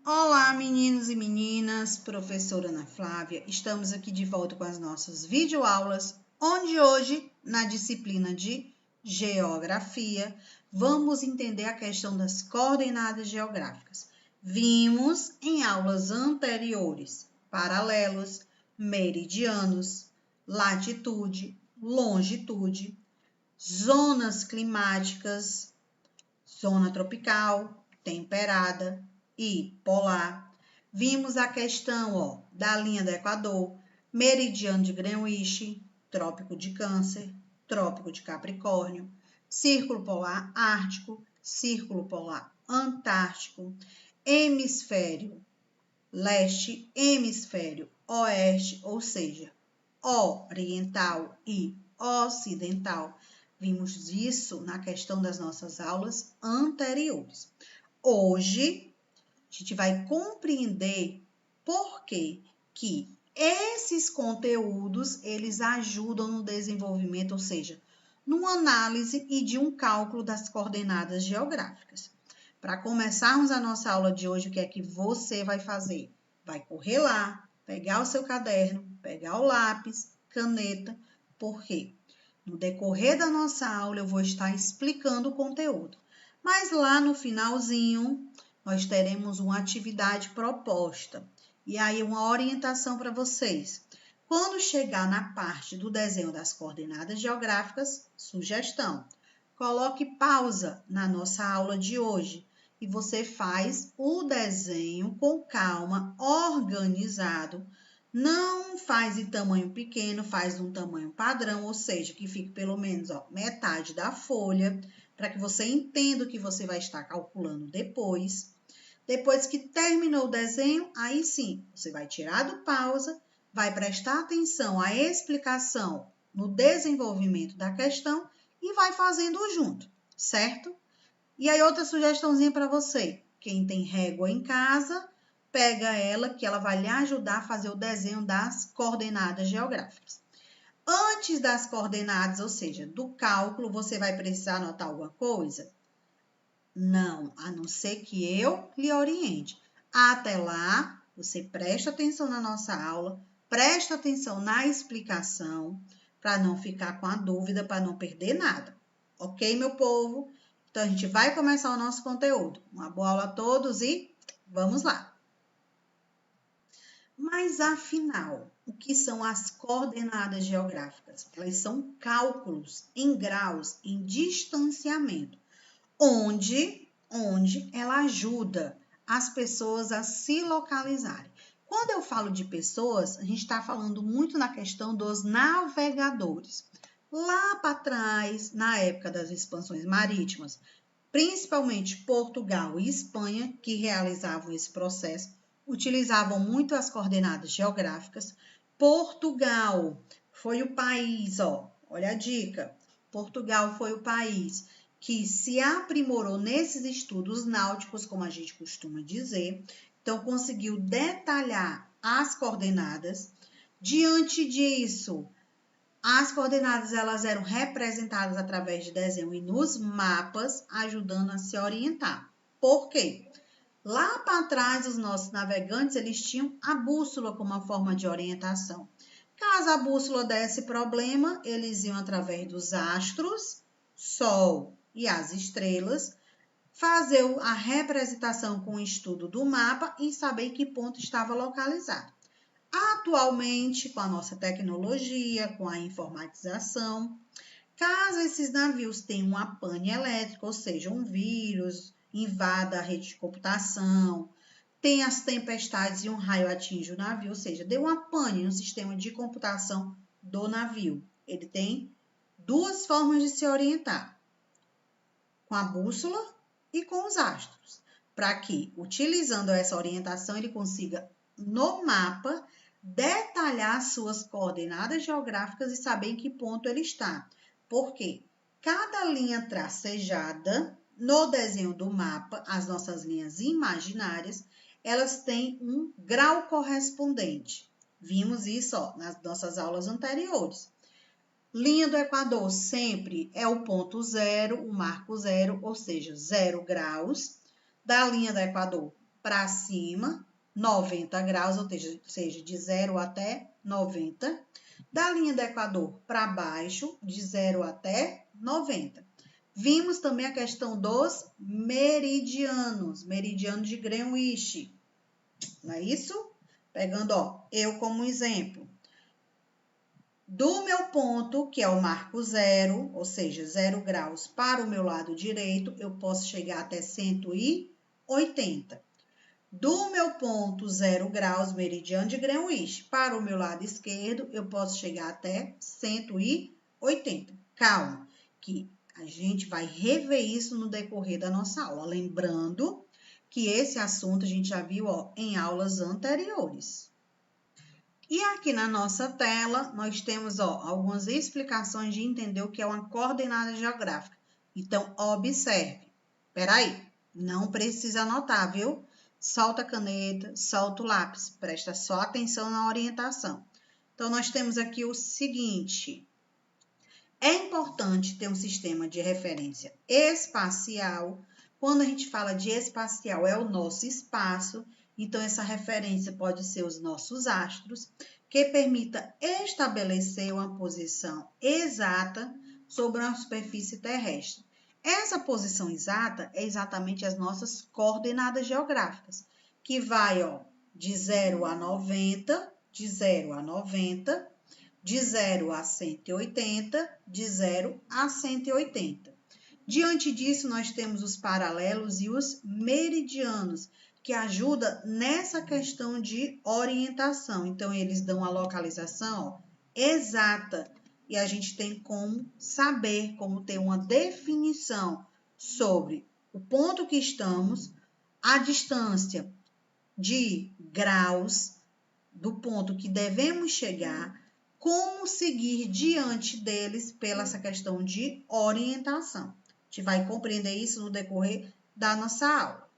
Olá, meninos e meninas, professora Ana Flávia. Estamos aqui de volta com as nossas videoaulas, onde hoje, na disciplina de Geografia, vamos entender a questão das coordenadas geográficas. Vimos em aulas anteriores paralelos, meridianos, latitude, longitude, zonas climáticas, zona tropical, temperada e polar. Vimos a questão da linha do Equador, meridiano de Greenwich, trópico de Câncer, trópico de Capricórnio, círculo polar ártico, círculo polar antártico, hemisfério leste, hemisfério oeste, ou seja, oriental e ocidental. Vimos isso na questão das nossas aulas anteriores. Hoje, a gente vai compreender por que esses conteúdos, eles ajudam no desenvolvimento, ou seja, numa análise e de um cálculo das coordenadas geográficas. Para começarmos a nossa aula de hoje, o que é que você vai fazer? Vai correr lá, pegar o seu caderno, pegar o lápis, caneta, porque no decorrer da nossa aula eu vou estar explicando o conteúdo. Mas lá no finalzinho, nós teremos uma atividade proposta. E aí, uma orientação para vocês. Quando chegar na parte do desenho das coordenadas geográficas, sugestão, coloque pausa na nossa aula de hoje e você faz o desenho com calma, organizado. Não faz em tamanho pequeno, faz um tamanho padrão, ou seja, que fique pelo menos metade da folha, para que você entenda o que você vai estar calculando depois. Depois que terminou o desenho, aí sim, você vai tirar do pausa, vai prestar atenção à explicação no desenvolvimento da questão e vai fazendo junto, certo? E aí, outra sugestãozinha para você. Quem tem régua em casa, pega ela, que ela vai lhe ajudar a fazer o desenho das coordenadas geográficas. Antes das coordenadas, ou seja, do cálculo, você vai precisar anotar alguma coisa? Não, a não ser que eu lhe oriente. Até lá, você presta atenção na nossa aula, presta atenção na explicação, para não ficar com a dúvida, para não perder nada. Ok, meu povo? Então, a gente vai começar o nosso conteúdo. Uma boa aula a todos e vamos lá! Mas, afinal, o que são as coordenadas geográficas? Elas são cálculos em graus, em distanciamento, onde ela ajuda as pessoas a se localizarem. Quando eu falo de pessoas, a gente está falando muito na questão dos navegadores. Lá para trás, na época das expansões marítimas, principalmente Portugal e Espanha, que realizavam esse processo, utilizavam muito as coordenadas geográficas. Portugal foi o país, olha a dica, Portugal foi o país que se aprimorou nesses estudos náuticos, como a gente costuma dizer, então conseguiu detalhar as coordenadas. Diante disso, as coordenadas elas eram representadas através de desenho e nos mapas, ajudando a se orientar. Por quê? Lá para trás, os nossos navegantes eles tinham a bússola como uma forma de orientação. Caso a bússola desse problema, eles iam através dos astros, Sol e as estrelas, fazer a representação com o estudo do mapa e saber em que ponto estava localizado. Atualmente, com a nossa tecnologia, com a informatização, caso esses navios tenham uma pane elétrica, ou seja, um vírus invada a rede de computação, tem as tempestades e um raio atinge o navio, ou seja, deu uma pane no sistema de computação do navio. Ele tem duas formas de se orientar, com a bússola e com os astros, para que, utilizando essa orientação, ele consiga, no mapa, detalhar suas coordenadas geográficas e saber em que ponto ele está. Porque cada linha tracejada no desenho do mapa, as nossas linhas imaginárias, elas têm um grau correspondente. Vimos isso nas nossas aulas anteriores. Linha do Equador sempre é o ponto zero, o marco zero, ou seja, 0 graus. Da linha do Equador para cima, 90 graus, ou seja, de 0 até 90. Da linha do Equador para baixo, de 0 até 90. Vimos também a questão dos meridianos, meridiano de Greenwich, não é isso? Pegando, ó, eu como exemplo. Do meu ponto, que é o marco 0, ou seja, 0 graus para o meu lado direito, eu posso chegar até 180. Do meu ponto 0 graus, meridiano de Greenwich, para o meu lado esquerdo, eu posso chegar até 180. Calma, que a gente vai rever isso no decorrer da nossa aula. Lembrando que esse assunto a gente já viu, ó, em aulas anteriores. E aqui na nossa tela, nós temos, ó, algumas explicações de entender o que é uma coordenada geográfica. Então, observe. Peraí, não precisa anotar, viu? Solta a caneta, solta o lápis. Presta só atenção na orientação. Então, nós temos aqui o seguinte. É importante ter um sistema de referência espacial. Quando a gente fala de espacial, é o nosso espaço. Então, essa referência pode ser os nossos astros, que permita estabelecer uma posição exata sobre uma superfície terrestre. Essa posição exata é exatamente as nossas coordenadas geográficas, que vai, ó, de 0 a 90, de 0 a 90, de 0 a 180, de 0 a 180. Diante disso, nós temos os paralelos e os meridianos, que ajuda nessa questão de orientação. Então, eles dão a localização, ó, exata e a gente tem como saber, como ter uma definição sobre o ponto que estamos, a distância de graus do ponto que devemos chegar, como seguir diante deles pela essa questão de orientação. A gente vai compreender isso no decorrer da nossa aula.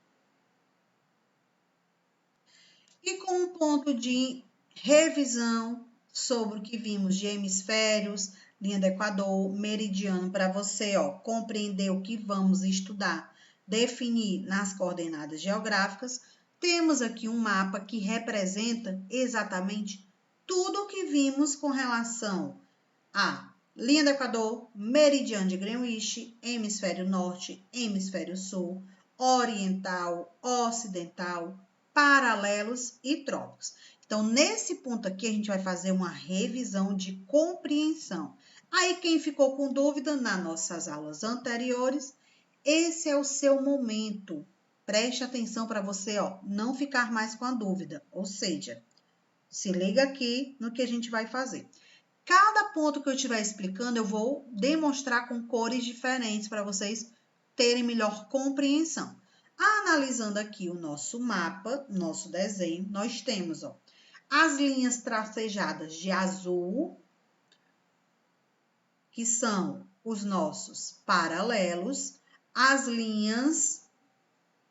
E com um ponto de revisão sobre o que vimos de hemisférios, linha do Equador, meridiano, para você, ó, compreender o que vamos estudar, definir nas coordenadas geográficas, temos aqui um mapa que representa exatamente tudo o que vimos com relação a linha do Equador, meridiano de Greenwich, hemisfério norte, hemisfério sul, oriental, ocidental, paralelos e trópicos. Então, nesse ponto aqui, a gente vai fazer uma revisão de compreensão. Aí, quem ficou com dúvida nas nossas aulas anteriores, esse é o seu momento. Preste atenção para você, ó, não ficar mais com a dúvida. Ou seja, se liga aqui no que a gente vai fazer. Cada ponto que eu estiver explicando, eu vou demonstrar com cores diferentes para vocês terem melhor compreensão. Analisando aqui o nosso mapa, nosso desenho, nós temos, ó, as linhas tracejadas de azul, que são os nossos paralelos, as linhas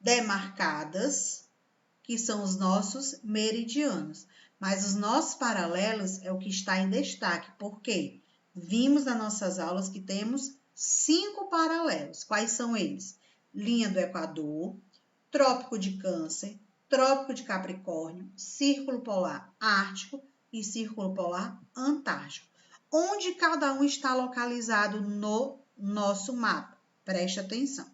demarcadas, que são os nossos meridianos. Mas os nossos paralelos é o que está em destaque, porque vimos nas nossas aulas que temos 5 paralelos. Quais são eles? Linha do Equador, Trópico de Câncer, Trópico de Capricórnio, Círculo Polar Ártico e Círculo Polar Antártico. Onde cada um está localizado no nosso mapa? Preste atenção.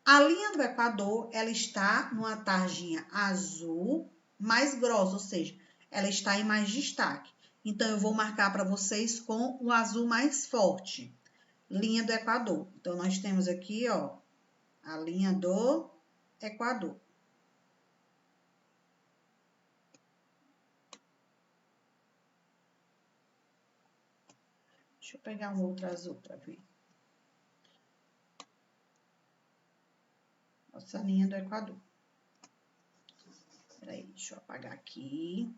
A linha do Equador, ela está numa tarjinha azul mais grossa, ou seja, ela está em mais destaque. Então, eu vou marcar para vocês com o azul mais forte. Linha do Equador. Então, nós temos aqui, ó, a linha do Equador. Deixa eu pegar um outro azul para ver. Nossa linha do Equador. Peraí, deixa eu apagar aqui.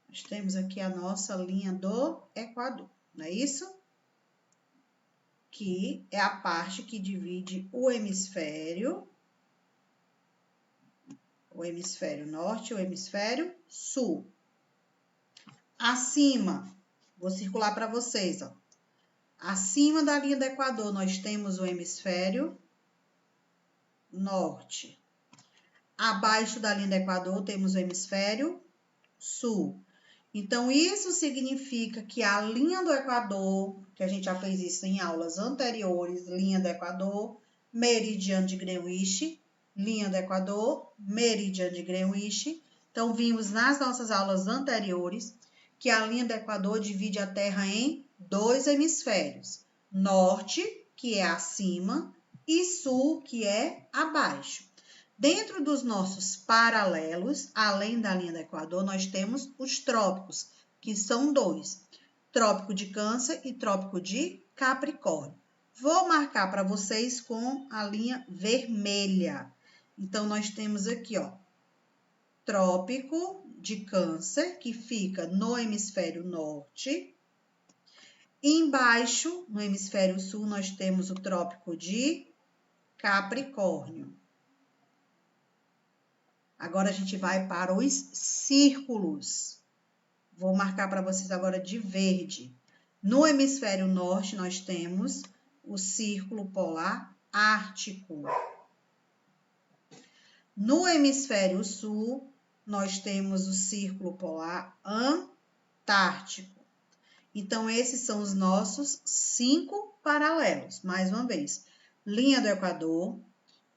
Nós temos aqui a nossa linha do Equador, não é isso? Que é a parte que divide o hemisfério norte e o hemisfério sul. Acima, vou circular para vocês, ó. Acima da linha do Equador, nós temos o hemisfério norte. Abaixo da linha do Equador, temos o hemisfério sul. Então, isso significa que a linha do Equador, que a gente já fez isso em aulas anteriores, linha do Equador, meridiano de Greenwich, linha do Equador, meridiano de Greenwich. Então, vimos nas nossas aulas anteriores que a linha do Equador divide a Terra em dois hemisférios, norte, que é acima, e sul, que é abaixo. Dentro dos nossos paralelos, além da linha do Equador, nós temos os trópicos, que são dois, trópico de Câncer e trópico de Capricórnio. Vou marcar para vocês com a linha vermelha. Então, nós temos aqui, ó, trópico de Câncer, que fica no hemisfério norte. Embaixo, no hemisfério sul, nós temos o trópico de Capricórnio. Agora, a gente vai para os círculos. Vou marcar para vocês agora de verde. No hemisfério norte, nós temos o círculo polar ártico. No hemisfério sul, nós temos o círculo polar antártico. Então, esses são os nossos 5 paralelos. Mais uma vez, linha do Equador,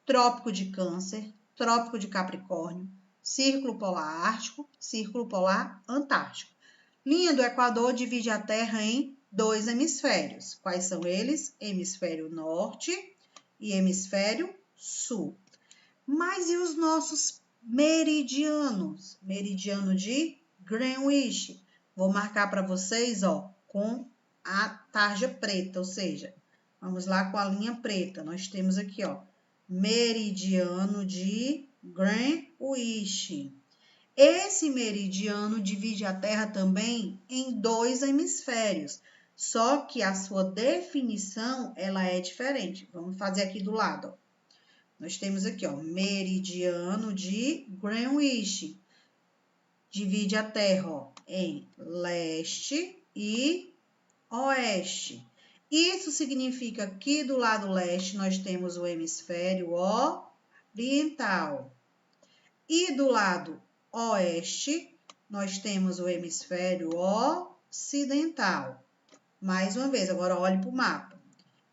trópico de Câncer, trópico de Capricórnio, círculo polar ártico, círculo polar antártico. Linha do Equador divide a Terra em dois hemisférios. Quais são eles? Hemisfério norte e hemisfério sul. Mas e os nossos meridianos? Meridiano de Greenwich. Vou marcar para vocês, ó, com a tarja preta, ou seja, vamos lá com a linha preta. Nós temos aqui, ó, meridiano de Greenwich. Esse meridiano divide a Terra também em dois hemisférios, só que a sua definição ela é diferente. Vamos fazer aqui do lado, ó. Nós temos aqui, ó, meridiano de Greenwich. Divide a Terra, ó, em leste e oeste. Isso significa que do lado leste nós temos o hemisfério oriental. E do lado oeste nós temos o hemisfério ocidental. Mais uma vez, agora olhe para o mapa.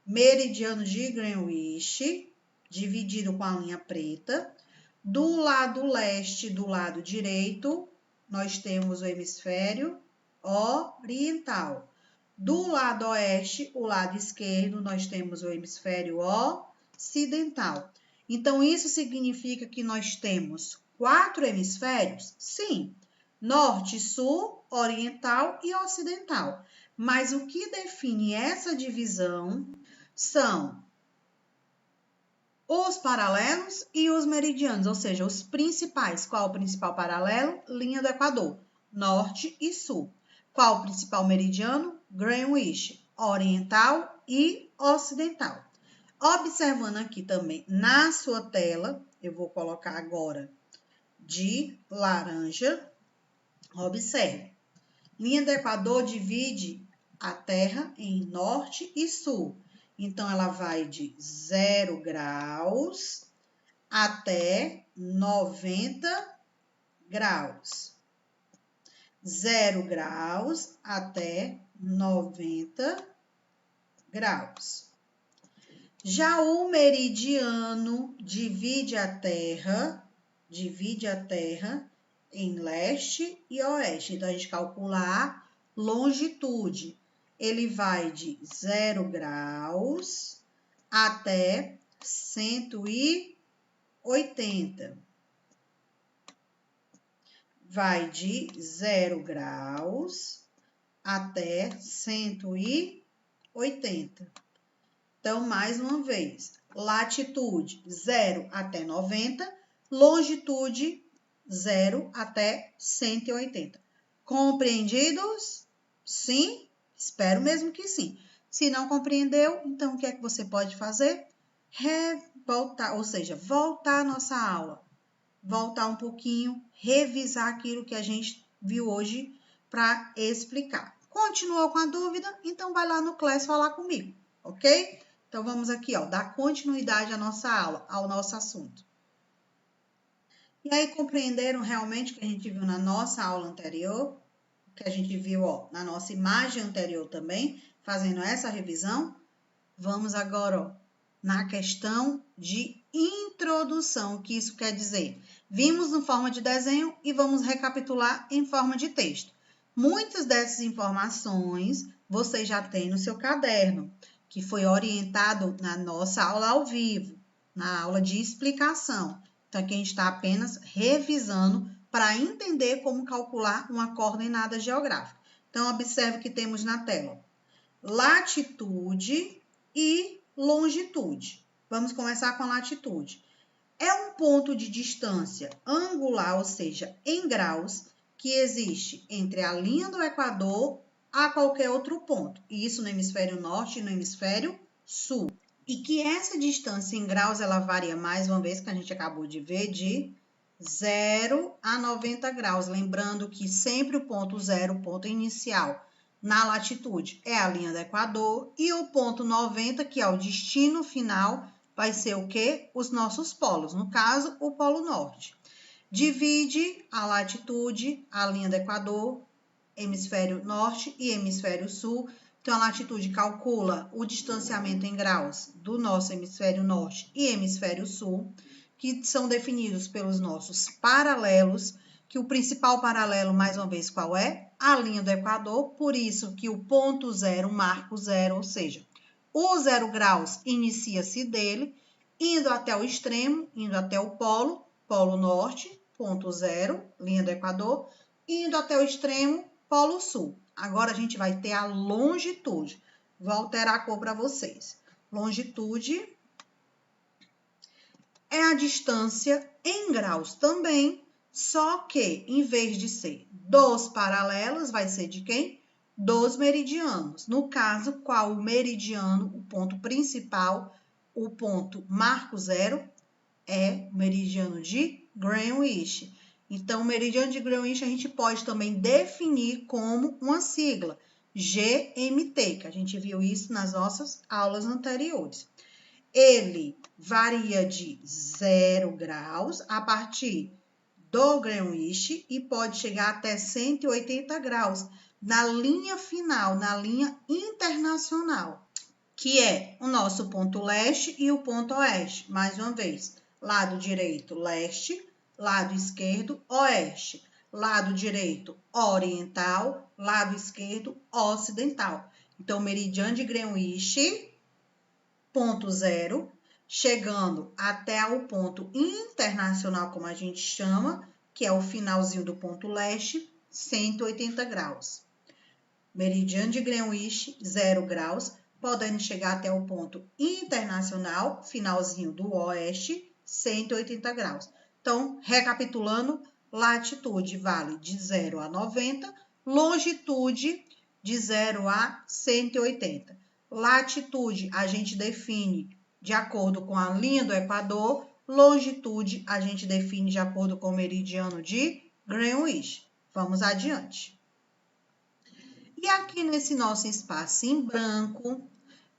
Meridiano de Greenwich, dividido com a linha preta. Do lado leste, do lado direito, nós temos o hemisfério oriental. Do lado oeste, o lado esquerdo, nós temos o hemisfério ocidental. Então, isso significa que nós temos 4 hemisférios? Sim. Norte, sul, oriental e ocidental. Mas o que define essa divisão são os paralelos e os meridianos, ou seja, os principais. Qual o principal paralelo? Linha do Equador, norte e sul. Qual o principal meridiano? Greenwich, oriental e ocidental. Observando aqui também na sua tela, eu vou colocar agora de laranja. Observe. Linha do Equador divide a Terra em norte e sul. Então, ela vai de 0 graus até 90 graus. 0 graus até 90 graus. Já o meridiano divide a Terra em leste e oeste. Então, a gente calcula a longitude. Ele vai de 0 graus até 180. Vai de 0 graus até 180. Então, mais uma vez, latitude 0 até 90, longitude 0 até 180. Compreendidos? Sim? Espero mesmo que sim. Se não compreendeu, então o que é que você pode fazer? Voltar, ou seja, voltar a nossa aula. Voltar um pouquinho, revisar aquilo que a gente viu hoje para explicar. Continuou com a dúvida? Então vai lá no Class falar comigo, ok? Então vamos aqui, ó, dar continuidade à nossa aula, ao nosso assunto. E aí compreenderam realmente o que a gente viu na nossa aula anterior? O que a gente viu, ó, na nossa imagem anterior também, fazendo essa revisão? Vamos agora, ó, na questão de introdução, o que isso quer dizer. Vimos em forma de desenho e vamos recapitular em forma de texto. Muitas dessas informações você já tem no seu caderno, que foi orientado na nossa aula ao vivo, na aula de explicação. Então, aqui a gente está apenas revisando para entender como calcular uma coordenada geográfica. Então, observe que temos na tela latitude e longitude. Vamos começar com a latitude. É um ponto de distância angular, ou seja, em graus, que existe entre a linha do Equador a qualquer outro ponto. E isso no hemisfério norte e no hemisfério sul. E que essa distância em graus, ela varia mais uma vez, que a gente acabou de ver, de 0 a 90 graus. Lembrando que sempre o ponto zero, o ponto inicial, na latitude é a linha do Equador e o ponto 90, que é o destino final, vai ser o quê? Os nossos polos, no caso, o Polo Norte. Divide a latitude, a linha do Equador, hemisfério norte e hemisfério sul. Então, a latitude calcula o distanciamento em graus do nosso hemisfério norte e hemisfério sul, que são definidos pelos nossos paralelos, que o principal paralelo, mais uma vez, qual é? A linha do Equador, por isso que o ponto zero marca o zero, ou seja, o 0 graus inicia-se dele, indo até o extremo, indo até o polo, polo norte, ponto zero, linha do Equador, indo até o extremo, polo sul. Agora a gente vai ter a longitude. Vou alterar a cor para vocês. Longitude é a distância em graus também, só que em vez de ser dos paralelos, vai ser de quem? Dos meridianos. No caso, qual o meridiano, o ponto principal, o ponto marco zero, é o meridiano de Greenwich. Então, o meridiano de Greenwich a gente pode também definir como uma sigla, GMT, que a gente viu isso nas nossas aulas anteriores. Ele varia de 0 graus a partir do Greenwich e pode chegar até 180 graus na linha final, na linha internacional, que é o nosso ponto leste e o ponto oeste. Mais uma vez, lado direito, leste, lado esquerdo, oeste. Lado direito, oriental, lado esquerdo, ocidental. Então, meridiano de Greenwich, ponto zero, chegando até o ponto internacional, como a gente chama, que é o finalzinho do ponto leste, 180 graus. Meridiano de Greenwich, 0 graus, podendo chegar até o ponto internacional, finalzinho do oeste, 180 graus. Então, recapitulando, latitude vale de 0 a 90, longitude de 0 a 180. Latitude a gente define de acordo com a linha do Equador, longitude a gente define de acordo com o meridiano de Greenwich. Vamos adiante. E aqui nesse nosso espaço em branco,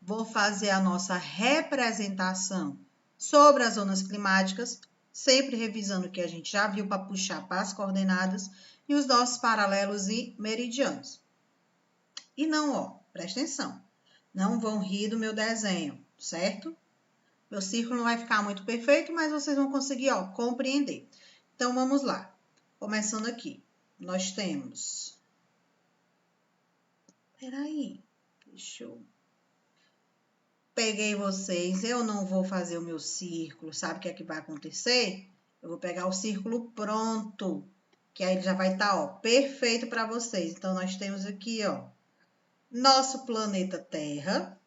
vou fazer a nossa representação sobre as zonas climáticas, sempre revisando o que a gente já viu para puxar para as coordenadas e os nossos paralelos e meridianos. E não, ó, presta atenção, não vão rir do meu desenho, certo? Meu círculo não vai ficar muito perfeito, mas vocês vão conseguir, ó, compreender. Então, vamos lá. Começando aqui, nós temos... Peraí, deixa eu... Peguei vocês, eu não vou fazer o meu círculo, sabe o que é que vai acontecer? Eu vou pegar o círculo pronto, que aí ele já vai estar, ó, perfeito para vocês. Então, nós temos aqui, ó, nosso planeta Terra,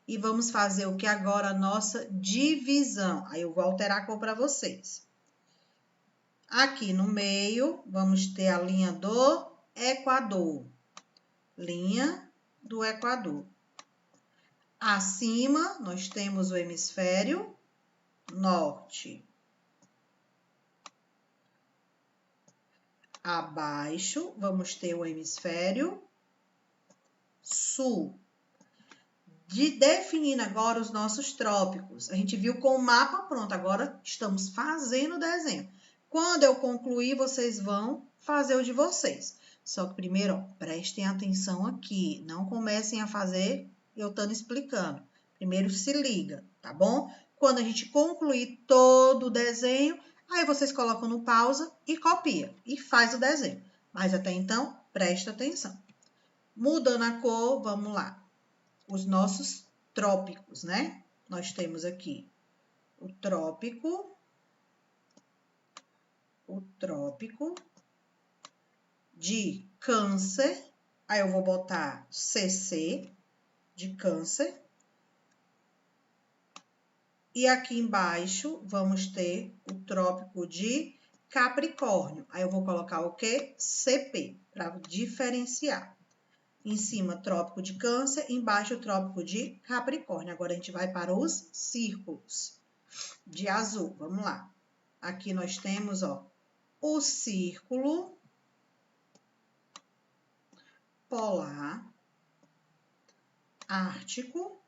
e vamos fazer o que agora? Nossa divisão. Aí eu vou alterar a cor para vocês. Aqui no meio, vamos ter a linha do Equador. Linha do Equador. Acima, nós temos o hemisfério norte. Abaixo, vamos ter o hemisfério sul. Definindo agora os nossos trópicos. A gente viu com o mapa pronto, agora estamos fazendo o desenho. Quando eu concluir, vocês vão fazer o de vocês. Só que primeiro, ó, prestem atenção aqui. Não comecem a fazer eu estando explicando. Primeiro se liga, tá bom? Quando a gente concluir todo o desenho, aí vocês colocam no pausa e copia. E faz o desenho. Mas até então, presta atenção. Mudando a cor, vamos lá. Os nossos trópicos, né? Nós temos aqui o trópico de Câncer. Aí eu vou botar CC de Câncer. E aqui embaixo vamos ter o trópico de Capricórnio. Aí eu vou colocar o quê? CP, para diferenciar. Em cima, trópico de Câncer, embaixo, o trópico de Capricórnio. Agora, a gente vai para os círculos de azul. Vamos lá. Aqui nós temos, ó, o círculo polar ártico.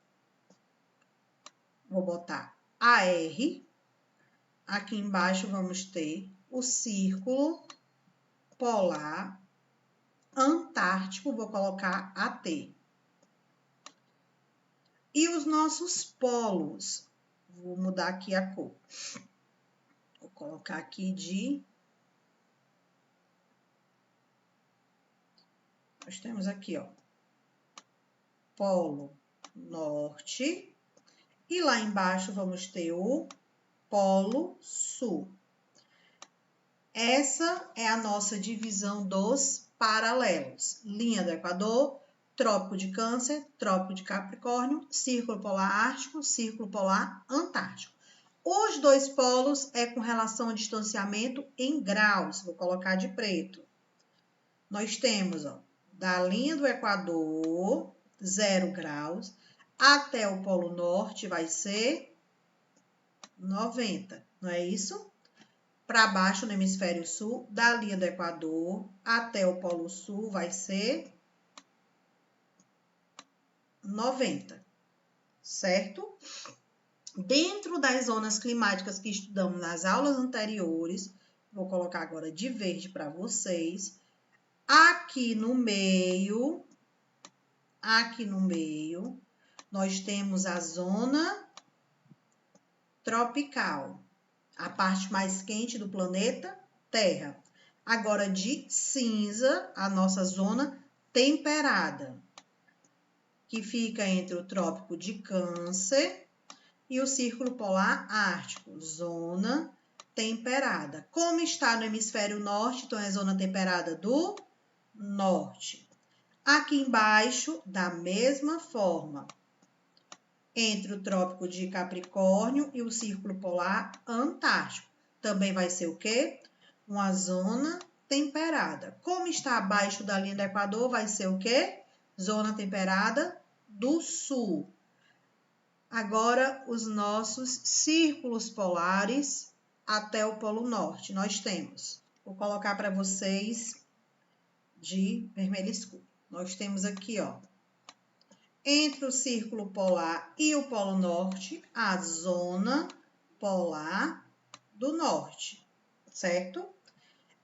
Vou botar AR. Aqui embaixo, vamos ter o círculo polar antártico, vou colocar AT. E os nossos polos, vou mudar aqui a cor. Vou colocar aqui de... Nós temos aqui, ó, polo norte. E lá embaixo vamos ter o polo sul. Essa é a nossa divisão dos paralelos. Linha do Equador, trópico de Câncer, trópico de Capricórnio, círculo polar ártico, círculo polar antártico. Os dois polos é com relação ao distanciamento em graus. Vou colocar de preto. Nós temos, ó, da linha do Equador, 0 graus, até o polo norte vai ser 90, não é isso? Para baixo, no hemisfério sul, da linha do Equador até o Polo Sul, vai ser 90, certo? Dentro das zonas climáticas que estudamos nas aulas anteriores, vou colocar agora de verde para vocês. Aqui no meio, nós temos a zona tropical. A parte mais quente do planeta Terra. Agora, de cinza, a nossa zona temperada, que fica entre o trópico de Câncer e o círculo polar ártico, zona temperada. Como está no hemisfério norte, então é zona temperada do norte. Aqui embaixo, da mesma forma, entre o trópico de Capricórnio e o círculo polar antártico. Também vai ser o quê? Uma zona temperada. Como está abaixo da linha do Equador, vai ser o quê? Zona temperada do sul. Agora, os nossos círculos polares até o Polo Norte. Nós temos, vou colocar para vocês de vermelho escuro. Nós temos aqui, ó, entre o círculo polar e o Polo Norte, a zona polar do norte, certo?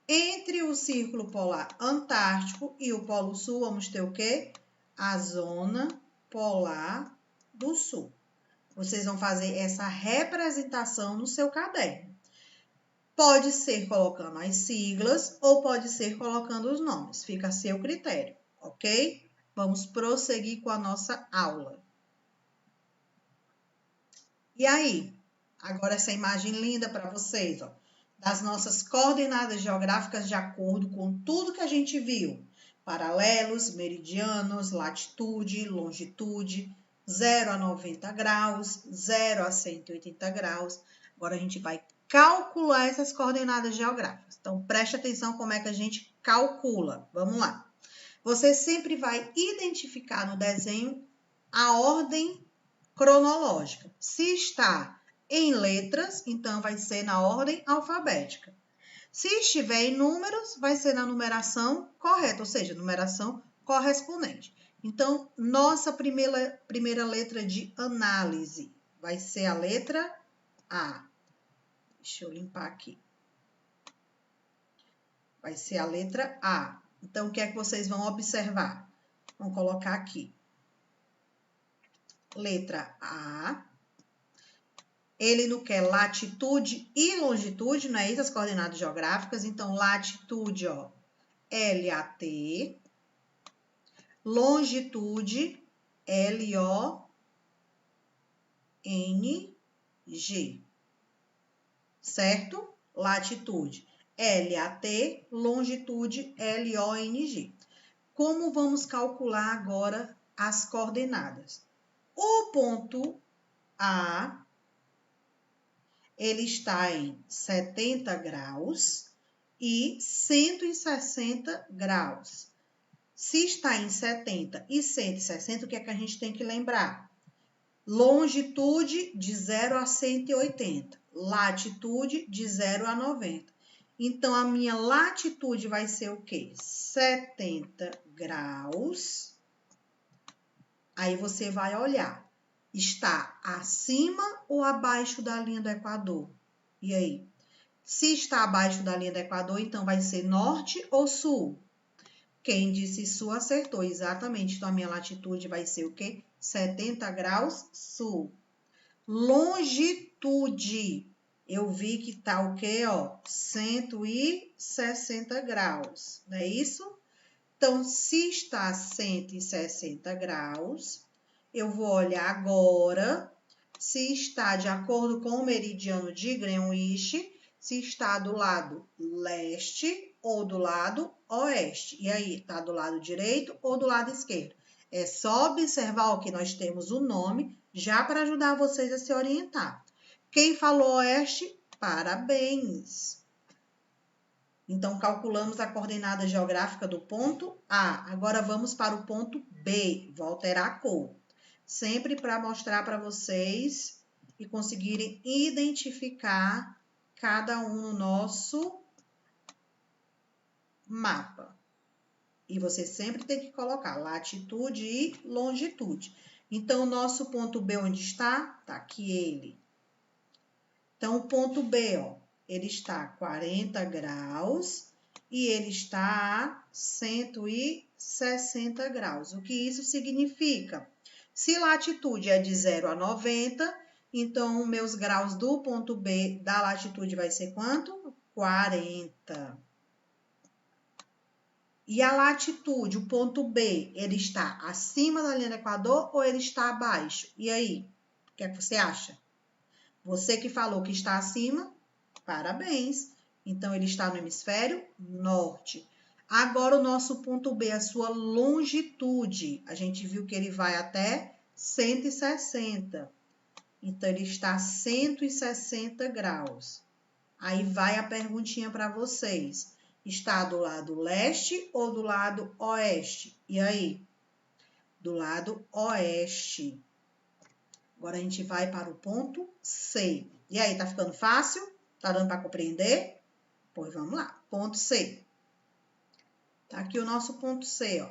Entre o círculo polar antártico e o Polo Sul, vamos ter o quê? A zona polar do sul. Vocês vão fazer essa representação no seu caderno. Pode ser colocando as siglas ou pode ser colocando os nomes. Fica a seu critério, ok? Vamos prosseguir com a nossa aula. E aí? Agora essa imagem linda para vocês, ó, das nossas coordenadas geográficas de acordo com tudo que a gente viu. Paralelos, meridianos, latitude, longitude, 0 a 90 graus, 0 a 180 graus. Agora a gente vai calcular essas coordenadas geográficas. Então, preste atenção como é que a gente calcula. Vamos lá. Você sempre vai identificar no desenho a ordem cronológica. Se está em letras, então vai ser na ordem alfabética. Se estiver em números, vai ser na numeração correta, ou seja, numeração correspondente. Então, nossa primeira letra de análise vai ser a letra A. Deixa eu limpar aqui. Vai ser a letra A. Então, o que é que vocês vão observar? Vamos colocar aqui. Letra A. Ele não quer latitude e longitude, não é isso? As coordenadas geográficas. Então, latitude, ó, LAT. Longitude, LONG. Certo? Latitude, LAT. Longitude, LONG. Como vamos calcular agora as coordenadas? O ponto A, ele está em 70 graus e 160 graus. Se está em 70 e 160, o que é que a gente tem que lembrar? Longitude de 0 a 180, latitude de 0 a 90. Então, a minha latitude vai ser o quê? 70 graus. Aí você vai olhar, está acima ou abaixo da linha do Equador? E aí? Se está abaixo da linha do Equador, então vai ser norte ou sul? Quem disse sul acertou, exatamente. Então, a minha latitude vai ser o quê? 70 graus sul. Longitude, eu vi que tá o quê, ó? 160 graus, não é isso? Então, se está 160 graus, eu vou olhar agora se está de acordo com o meridiano de Greenwich, se está do lado leste ou do lado oeste. E aí, tá do lado direito ou do lado esquerdo? É só observar o que nós temos o nome, já para ajudar vocês a se orientar. Quem falou oeste, parabéns! Então, calculamos a coordenada geográfica do ponto A. Agora, vamos para o ponto B. Vou alterar a cor. Sempre para mostrar para vocês e conseguirem identificar cada um no nosso mapa. E você sempre tem que colocar latitude e longitude. Então, o nosso ponto B onde está? Tá aqui ele. Então, o ponto B, ó, ele está a 40 graus e ele está a 160 graus. O que isso significa? Se latitude é de 0 a 90, então, meus graus do ponto B da latitude vai ser quanto? 40. E a latitude, o ponto B, ele está acima da linha do Equador ou ele está abaixo? E aí, o que é que você acha? Você que falou que está acima, parabéns. Então, ele está no hemisfério norte. Agora, o nosso ponto B, a sua longitude. A gente viu que ele vai até 160. Então, ele está a 160 graus. Aí, vai a perguntinha para vocês. Está do lado leste ou do lado oeste? E aí? Do lado oeste. Agora, a gente vai para o ponto C. E aí, tá ficando fácil? Tá dando para compreender? Pois vamos lá. Ponto C. Tá aqui o nosso ponto C, ó.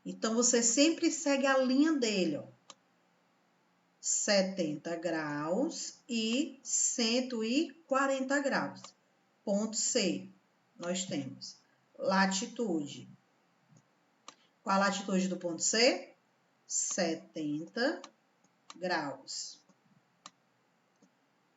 Então, você sempre segue a linha dele, ó. 70 graus e 140 graus. Ponto C. Nós temos latitude. Qual a latitude do ponto C? 70 graus.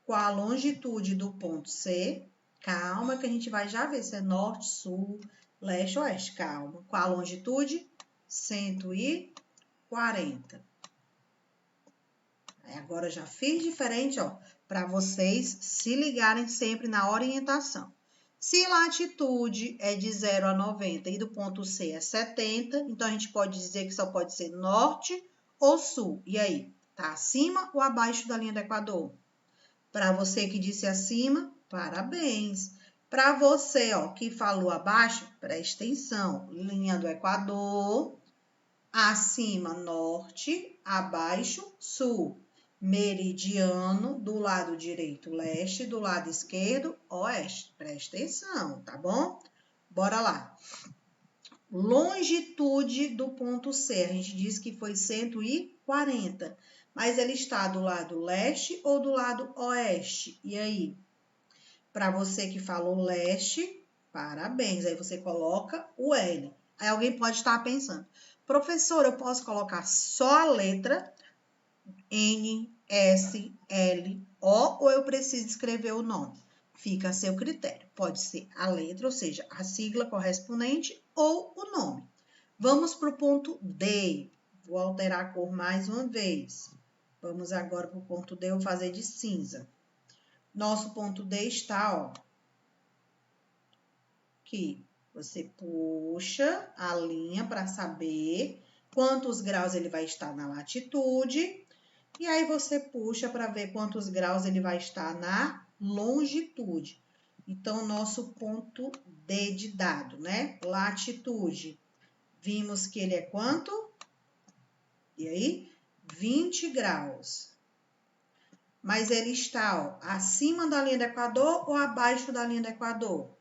Qual a longitude do ponto C? Calma que a gente vai já ver se é norte, sul, leste, oeste. Calma. Qual a longitude? 140. Agora já fiz diferente, ó, para vocês se ligarem sempre na orientação. Se latitude é de 0 a 90 e do ponto C é 70, então a gente pode dizer que só pode ser norte ou sul. E aí, tá acima ou abaixo da linha do Equador? Para você que disse acima, parabéns. Para você, ó, que falou abaixo, presta atenção. Linha do Equador, acima norte, abaixo sul. Meridiano, do lado direito leste, do lado esquerdo oeste. Presta atenção, tá bom? Bora lá. longitude do ponto C. A gente disse que foi 140, mas ele está do lado leste ou do lado oeste? E aí? Para você que falou leste, parabéns. Aí você coloca o L. Aí alguém pode estar pensando, professor, eu posso colocar só a letra N, S, L, O ou eu preciso escrever o nome? Fica a seu critério. Pode ser a letra, ou seja, a sigla correspondente ou o nome. Vamos para o ponto D. Vou alterar a cor mais uma vez. Vamos agora para o ponto D, eu vou fazer de cinza. Nosso ponto D está, ó, aqui. Você puxa a linha para saber quantos graus ele vai estar na latitude. E aí você puxa para ver quantos graus ele vai estar na longitude. Então, nosso ponto D de dado, né? Latitude. Vimos que ele é quanto? E aí? 20 graus. Mas ele está, ó, acima da linha do Equador ou abaixo da linha do Equador?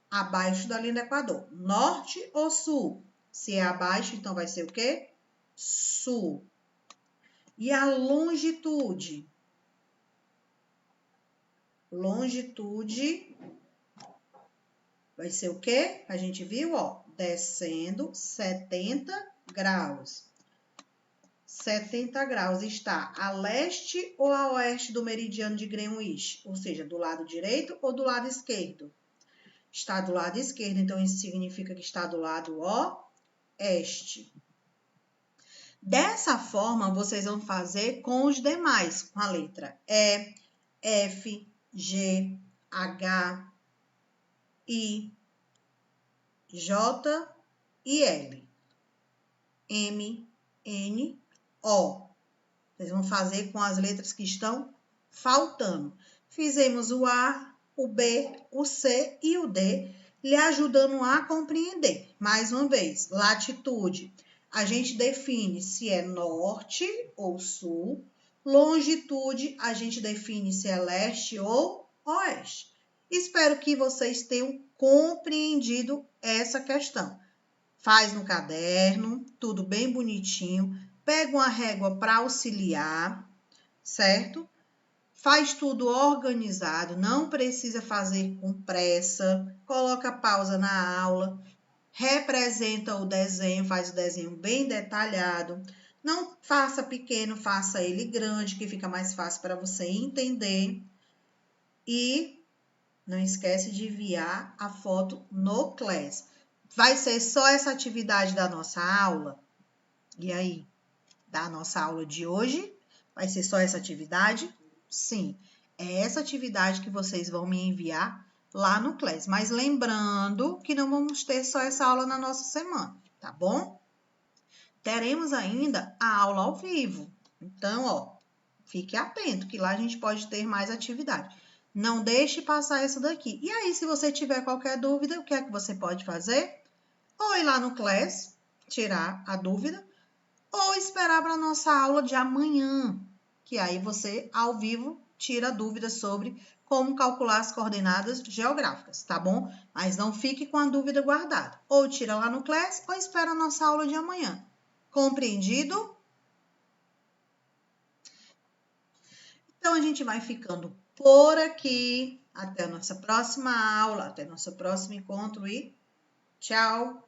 Abaixo da linha do Equador. Norte ou sul? Se é abaixo, então vai ser o quê? Sul. E a longitude? Longitude vai ser o quê? A gente viu, ó, descendo 70 graus. 70 graus está a leste ou a oeste do meridiano de Greenwich? Ou seja, do lado direito ou do lado esquerdo? Está do lado esquerdo, então isso significa que está do lado oeste. Dessa forma, vocês vão fazer com os demais, com a letra E, F, G, H, I, J e L. M, N, O. Vocês vão fazer com as letras que estão faltando. Fizemos o A, o B, o C e o D, lhe ajudando a compreender. Mais uma vez, latitude. A gente define se é norte ou sul. Longitude, a gente define se é leste ou oeste. Espero que vocês tenham compreendido essa questão. Faz no caderno, tudo bem bonitinho. Pega uma régua para auxiliar, certo? Faz tudo organizado, não precisa fazer com pressa. Coloca pausa na aula, representa o desenho, faz o desenho bem detalhado. Não faça pequeno, faça ele grande, que fica mais fácil para você entender. E não esquece de enviar a foto no Class. Vai ser só essa atividade da nossa aula? E aí? Da nossa aula de hoje? Vai ser só essa atividade? Sim, é essa atividade que vocês vão me enviar lá no Class. Mas lembrando que não vamos ter só essa aula na nossa semana, tá bom? Teremos ainda a aula ao vivo. Então, ó, fique atento que lá a gente pode ter mais atividade. Não deixe passar essa daqui. E aí, se você tiver qualquer dúvida, o que é que você pode fazer? Ou ir lá no Class, tirar a dúvida, ou esperar para a nossa aula de amanhã, que aí você, ao vivo, tira dúvidas sobre como calcular as coordenadas geográficas, tá bom? Mas não fique com a dúvida guardada. Ou tira lá no Class, ou espera a nossa aula de amanhã. Compreendido? Então, a gente vai ficando por aqui. Até a nossa próxima aula, até nosso próximo encontro e tchau!